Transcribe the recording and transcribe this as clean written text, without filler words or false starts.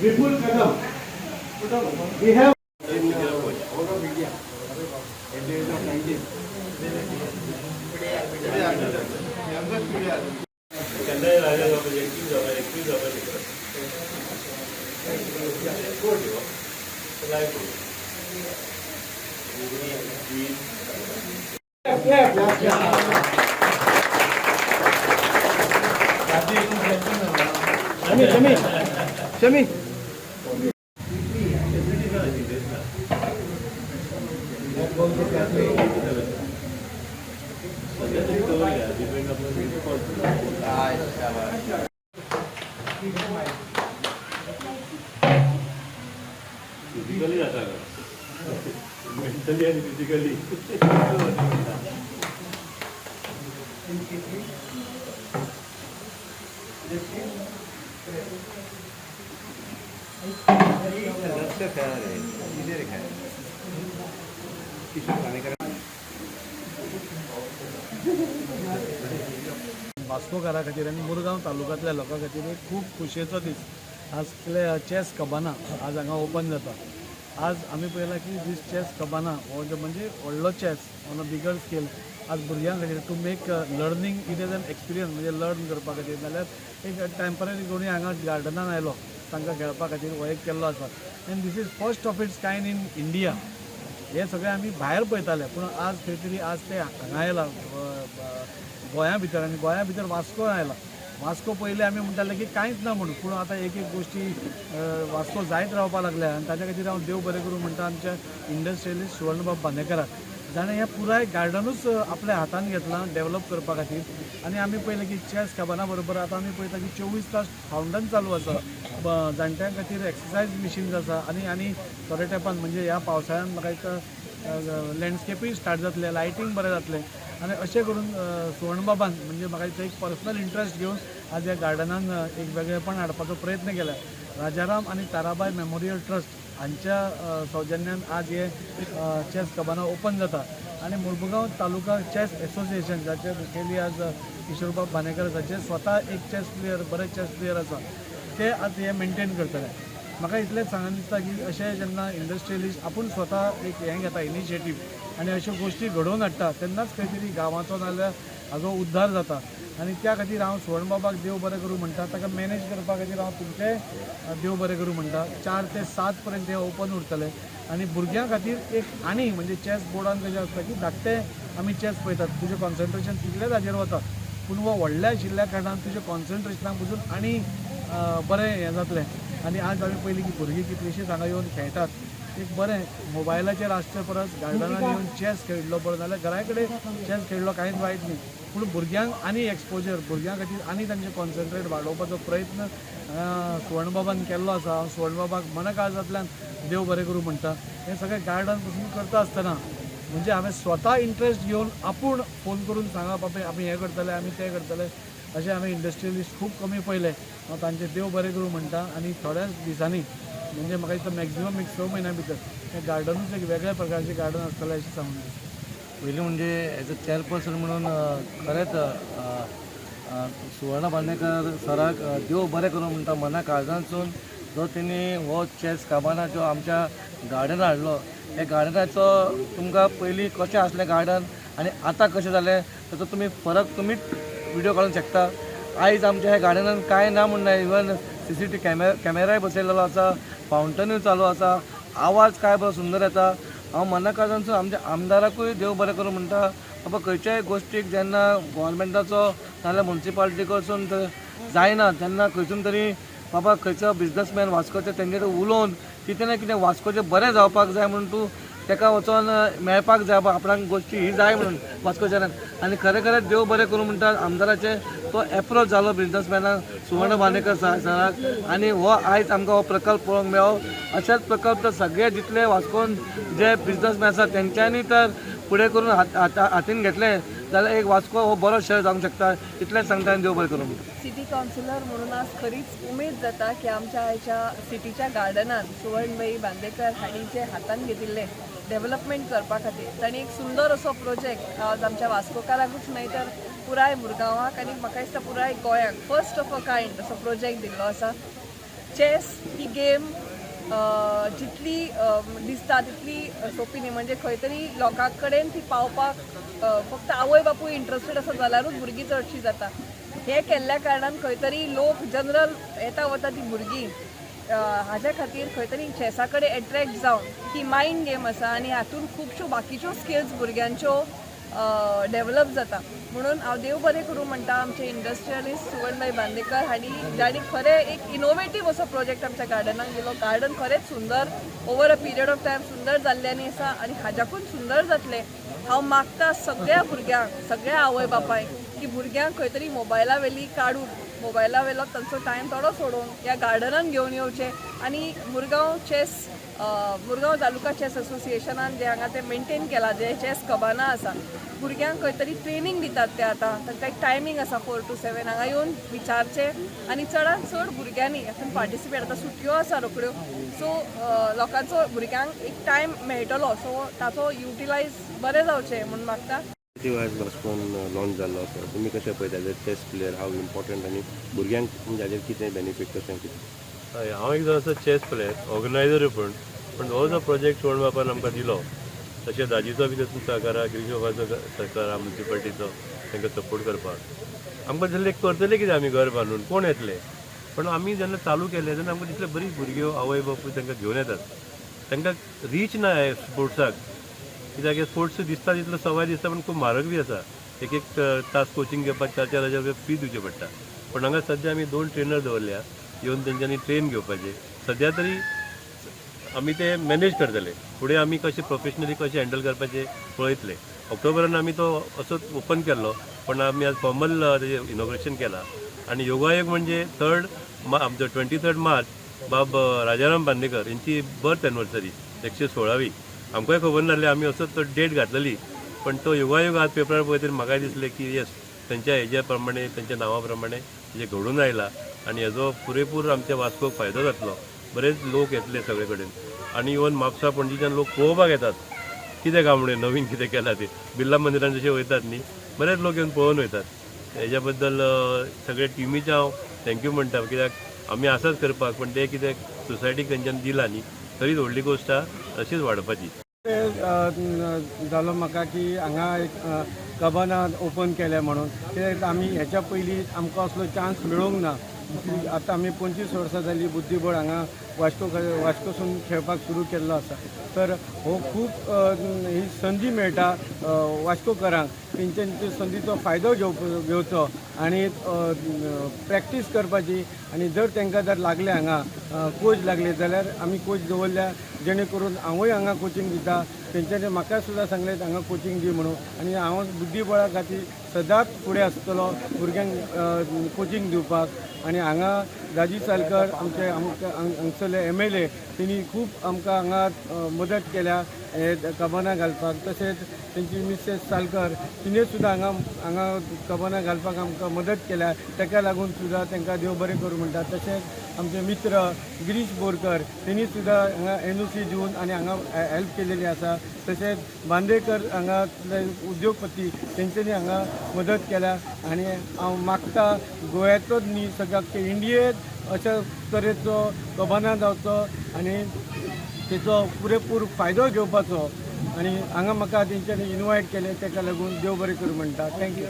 Vipul Kadam. We have Shami. Physically जाता का mentally आणि फिजिकली वास्कोकारा खातीर आनी मुरगांव तालुक्यांतल्या लोकां खातीर एक खूब खोशयेचो दीस. आज चेस कबाना आज हांगा ओपन जाता. आज आमी पळयलां की दीस चेस कबाना हो म्हणजे व्हडलो chess on a bigger scale आज भुरग्यां खातीर to make learning it as an experience म्हणजे लर्न करपा खातीर नाल्यार एक टेम्पररी कोणी हांगा गार्डनान आयलो तांकां खेळपा खातीर हो एक केल्लो आसा. And this is first of its kind in India. हे सगळें आमी भायर पळयताले पूण आज खंय तरी आज ते हांगा आयला गोंया भितर आनी गोंया भितर वास्को आयला. वास्को पयलीं आमी म्हणटाले की कांयच ना म्हणून पूण आतां एक एक गोश्टी वास्को जायत रावपा लागल्या आनी ताच्या खातीर हांव देव बरें करूं म्हणटा आमच्या इंडस्ट्रियलिस्ट सुवर्णबाब बांदेकराक. जाणें हें पुराय गार्डनूच आपल्या हातान घेतलां डेवलप करपा खातीर. आनी आमी पळयलें की चेस कबाना बरोबर आतां आमी पळयता की 24 तास फावंटन चालू आसा. जाणट्यां खातीर एक्सरसायज मिशीन्स आसा आनी थोड्या तेंपान म्हणजे ह्या पावसाळ्यान म्हाका एक लँडस्केपूय स्टार्ट जातलें, लायटींग बरें जातलें आनी अशें करून सुवर्णबाबान म्हणजे म्हाका दिसता एक पर्सनल इंट्रस्ट घेवन आज ह्या गार्डनान एक वेगळेपण हाडपाचो प्रयत्न केला. राजाराम आनी ताराबाई मेमोरियल ट्रस्ट हांच्या सौजन्यान आज हे चेस कबाना ओपन जाता. आनी मुरमुगांव तालुका चेस एसोसिएशन जाचे मुखेली आज किशोरबाब बांदेकर जाचे स्वता एक चेस प्लेयर बरे चेस प्लेयर आसा ते आज हे मेंटेन करतले. म्हाका इतलेंच सांगून दिसता की अशें जेन्ना इंडस्ट्रियलिस्ट आपूण स्वता एक हें घेता इनिशिएटीव आनी अश्यो गोश्टी घडोवन हाडटा तेन्नाच खंय तरी गांवाचो नाल्यार हाजो उद्धार जाता. आनी त्या खातीर हांव सुवर्णबाबाक देव बरें करूं म्हणटा. ताका मॅनेज करपा खातीर हांव तुमचें देव बरें करूं म्हणटा. 4 ते 7 पर्यंत हें ओपन उरतलें आनी भुरग्यां खातीर एक आनी म्हणजे चेस बोर्डान कशें आसता की धाकटे आमी चेस पळयतात तुजें कॉन्सन्ट्रेशन तितलेंच हाजेर वता पूण हो व्हडल्या आशिल्ल्या कारणान तुजें कॉन्सन्ट्रेशनाक पसून आनी बरें हें जातलें. आनी आज आमी पयलीं की भुरगीं कितलींशींच हांगा येवन खेळटात. एक बरें मोबायलाचेर आसचे परस गार्डनान येवन चेस खेळिल्लो बरो नाल्यार घरा कडेन चेस खेळिल्लो कांयच वायट न्ही पूण भुरग्यांक आनी एक्सपोजर भुरग्यां खातीर आनी तांचें कॉन्सन्ट्रेट वाडोवपाचो प्रयत्न सुवर्णबाबान केल्लो आसा. हांव सुवर्णबाबाक मनकाळजांतल्यान देव बरें करूं म्हणटा. हें सगळें गार्डन पसून करता आसतना म्हणजे हांवें स्वता इंट्रस्ट घेवन आपूण फोन करून सांगप बाबा आमी हें करतले आमी तें करतले अशें हांवें इंडस्ट्रियलिस्ट खूब कमी पयले. हांव तांचें देव बरें करूं म्हणटा. आनी थोड्याच दिसांनी म्हणजे म्हाका दिसता मॅक्झिमम एक 6 म्हयन्या भितर हें गार्डनूच एक वेगळ्या प्रकारचें गार्डन आसतलें अशें सांगून दिसता. पयलीं म्हणजे एज अ चेअरपर्सन म्हणून खरेंच सुवर्ण बांदेकर सराक देव बरें करूं म्हणटा मना काळजांतसून जो तेणी हो चेस कबाना जो आमच्या गार्डनान हाडलो. हे गार्डनाचो तुमकां पयलीं कशें आसलें गार्डन आनी आतां कशें जालें ताचो तुमी फरक तुमीच व्हिडिओ काडूंक शकता. आयज आमच्या ह्या गार्डनान कांय ना म्हणना इवन CCTV कॅमेराय बसयलेलो आसा, फावंटनूय चालू आसा, आवाज काय बरो सुंदर येता. हांव मना काळजांतसून आमच्या आमदाराकूय देव बरें करूं म्हणटा. बाबा खंयच्याय गोश्टीक जेन्ना गोवोरमेंटाचो नाल्यार म्युन्सिपालिटी कडसून जायना तेन्ना खंयसून तरी बाबा खंयचो बिजनसमॅन वास्कोचे तेंगेर उलोवन कितें ना कितें वास्कोचें बरें जावपाक जाय म्हणून तूं ताका वचोन मेळपाक जाय आपणाक गोश्टी ही जाय म्हणून वास्कोच्यान. आनी खरें खरें देव बरें करूं म्हणटा आमदाराचे तो एप्रोच जालो बिजनसमॅनाक सुवर्ण बांदेकर सराक. आनी हो आयज आमकां हो प्रकल्प पळोवंक मेळ्ळो. अशेच प्रकल्प तर सगळे जितले वास्कोन जे बिजनसमॅन आसा तेंच्यांनी तर फुडें करून हातीन घेतले जाल्यार एक वास्को हो बरो शहर जावंक शकता. इतलेंच सांगता आनी देव बरें करूं. सिटी कावन्सिलर म्हणून आज खरीच उमेद जाता की आमच्या आयच्या सिटीच्या गार्डनान सुवर्णबाई बांदेकर हांणी जे हातान घेतिल्ले डेव्हलपमेंट करपा खातीर तांणी एक सुंदर असो प्रोजेक्ट आज आमच्या वास्कोकारांकूच न्हय तर पुराय मुरगांवाक आनी म्हाका दिसता पुराय गोंयाक फर्स्ट ऑफ अ कायंड असो प्रोजेक्ट दिल्लो आसा. चॅस ही गेम जितली दिसता तितली सोपी न्ही. म्हणजे खंय तरी लोकां कडेन ती पावपाक फक्त आवय बापूय इंट्रस्टेड आसा जाल्यारूच भुरगीं चडशीं जाता. हे केल्ल्या कारणान खंय तरी लोक जनरल येता वता ती भुरगीं हाज्या खातीर खंय तरी चॅसा कडेन एट्रॅक्ट जावन ही मायंड गेम आसा आनी हातून खुबश्यो बाकीच्यो स्किल्स भुरग्यांच्यो डेव्हलप जाता. म्हणून हांव देव बरें करूं म्हणटा आमचे इंडस्ट्रियलिस्ट सुवर्णबाई बांदेकर हांणी जाणी खरें एक इनोवेटीव असो प्रोजेक्ट आमच्या गार्डनाक दिलो. गार्डन खरेंच सुंदर over a period of time सुंदर जाल्ल्यानी आसा आनी हाज्याकून सुंदर जातलें. हांव मागता सगळ्या भुरग्यांक सगळ्या आवय बापायक की भुरग्यांक खंय तरी मोबायला वेली काडून मोबायला वेलो तांचो टायम थोडो सोडून ह्या गार्डनान घेवन येवचें आनी मुरगांव तालुका चॅस असोसिएशनान जे हांगा ते मेंटेन केला जे चॅस कबाना आसा भुरग्यांक खंय तरी ट्रेनींग दितात ते आतां तांकां एक टायमींग आसा 4 to 7 हांगा येवन विचारचें आनी चडांत चड भुरग्यांनी हातून पार्टिसिपेट आतां सुटयो आसा रोखड्यो सो लोकांचो भुरग्यांक एक टायम मेळटलो सो ताचो युटिलायज बरें जावचें म्हूण मागता. आज वास्कोन लॉन्च जाल्लो आसा तुमी कशें पळयता चॅस प्लेयर हाव इम्पॉर्टंट आनी भुरग्यांक म्हणजे हाजेर कितें बेनिफीट कशें कितें. हय हांव एक जर असो चॅस प्लेयर ऑर्गनायझरूय पण हो जो प्रोजेक्ट शिवण बापान आमकां दिलो तशें दाजीचो बी तातूंत सहकार गिरीश बाबाचो सहकार म्युन्सिपाल्टीचो तांकां सपोर्ट करपाक आमकां जाल्यार करतले कितें आमी घर बांदून कोण येतले पण आमी जेन्ना चालू केलें तेन्ना आमकां तितले बरी भुरग्यो आवय बापूय तांकां घेवन येतात. तांकां रीच ना स्पोर्ट्साक कित्याक स्पोर्ट्स दिसता तितलो सवाय दिसता पण खूब म्हारग बी आसा. एक तास कोचिंग घेवपाक 4,000 रुपया फी दिवची पडटा. पण हांगा सद्या आमी 2 ट्रेनर दवरल्या येवन तेंच्यांनी ट्रेन घेवपाचे. सद्या तरी आमी ते मॅनेज करतले फुडें आमी कशें प्रोफेशनली कशें हँडल करपाचें पळयतले. ऑक्टोबरान आमी तो असोच ओपन केल्लो पण आमी आज फॉर्मल तेजें इनॉग्रेशन केलां आनी योगायोग म्हणजे आमचो 23 मार्च बाब राजाराम बांदेकर यांची बर्थ एनिवर्सरी 116वी. आमकांय खबर नासलें आमी असोच तो डेट घातलेली पण तो योगायोग आज पेपरार पळयतरी म्हाकाय दिसलें की येस तेंच्या हेज्या प्रमाणे तेंच्या नांवा प्रमाणे जे घडून आयला आनी हेजो पुरेपूर आमच्या वास्कोक फायदो जातलो. बरेच लोक येतले सगळे कडेन आनी इवन म्हापसा पणजीच्यान लोक पळोवपाक येतात कितें काय म्हणून नवीन कितें केलां तें बिर्ला मंदिरान जशें वयतात न्ही बरेच लोक येवन पळोवन वयतात. हेज्या बद्दल सगळे टिमीचे हांव थँक्यू म्हणटा कित्याक आमी आसाच करपाक पण ते कितें सोसायटीक तेंच्यानी दिला न्ही तरीच व्हडली गोश्ट आसा अशीच वाडपाची. जालो म्हाका की हांगा एक कबाना ओपन केलें म्हणून कित्याक आमी हेच्या पयलीं आमकां असलो चान्स मेळोंक ना. आतां आमी 25 वर्सां जालीं बुद्धीबळ हांगा वास्कोसून खेळपाक सुरू केल्लो आसा तर हो खूब ही संदी मेळटा वास्कोकारांक तेंच्यांनी संदीचो फायदो घेवचो आनी प्रॅक्टीस करपाची आनी जर तांकां जर लागले हांगा कोच लागले जाल्यार आमी कोच दवरल्या जेणे करून हांवूय हांगा कोचिंग दिता. तेंच्यांनी म्हाका सुद्दां सांगलें हांगा कोचिंग दी म्हणून आनी हांव बुद्धीबळा खातीर सदांच फुडें आसतलो भुरग्यांक कोचिंग दिवपाक. आनी हांगा दाजी सालकर आमचे हांगसरले MLA तेणी खूब आमकां हांगा मदत केल्या हे कबाना घालपाक. तशेंच तेंची मिसेस सालकर तिणें सुद्दां हांगा कबाना घालपाक आमकां मदत केल्या ताका लागून सुद्दां तांकां देव बरें करूं म्हणटा. तशेंच आमचे मित्र गिरीश बोरकर तेणी सुद्दां हांगा NOC दिवन आनी हांगा हेल्प केलेली आसा. तशेंच बांदेकर हांगातले उद्योगपती तेंच्यांनी हांगा मदत केल्या आनी हांव मागता गोंयाचोच न्ही सगळ्याक इंडियेंत अशा तरेचो कबाना जावचो आनी तेचो पुरेपूर फायदो घेवपाचो आनी हांगा म्हाका तेंच्यांनी इनवायट केलें ताका लागून देव बरें करूं म्हणटा. थँक्यू.